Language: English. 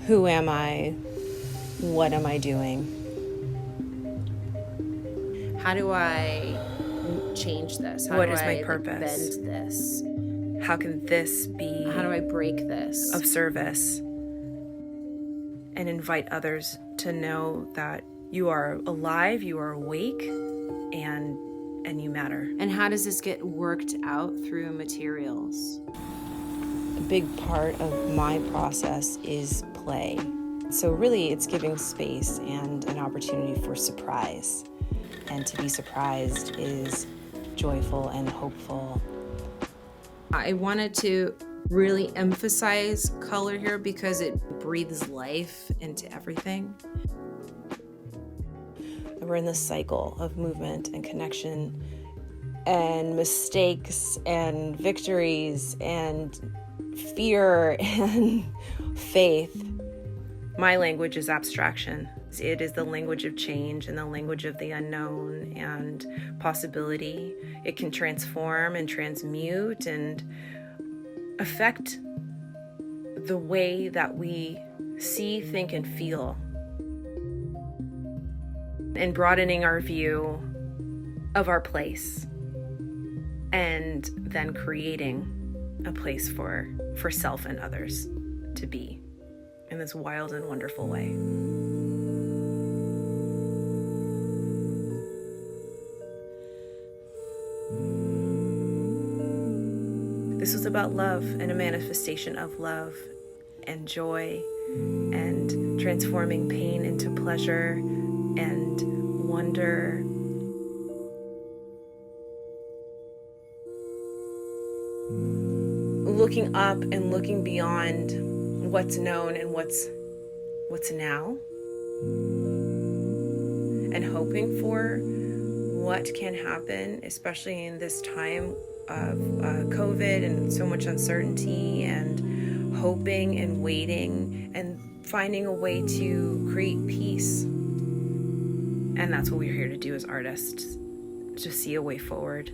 Who am I? What am I doing? How do I change this? How What do is my I purpose? bend this? How can this be How do I break this? of service? And invite others to know that you are alive, you are awake, and you matter. And how does this get worked out through materials? A big part of my process is play. So really it's giving space and an opportunity for surprise. And to be surprised is joyful and hopeful. I wanted to really emphasize color here because it breathes life into everything. We're in this cycle of movement and connection and mistakes and victories and fear and faith. My language is abstraction. It is the language of change and the language of the unknown and possibility. It can transform and transmute and affect the way that we see, think, and feel. And broadening our view of our place, and then creating a place for self and others to be in this wild and wonderful way. This was about love and a manifestation of love and joy and transforming pain into pleasure and wonder. Looking up and looking beyond what's known and what's now, and hoping for what can happen, especially in this time of COVID and so much uncertainty, and hoping and waiting and finding a way to create peace. And that's what we're here to do as artists, to see a way forward.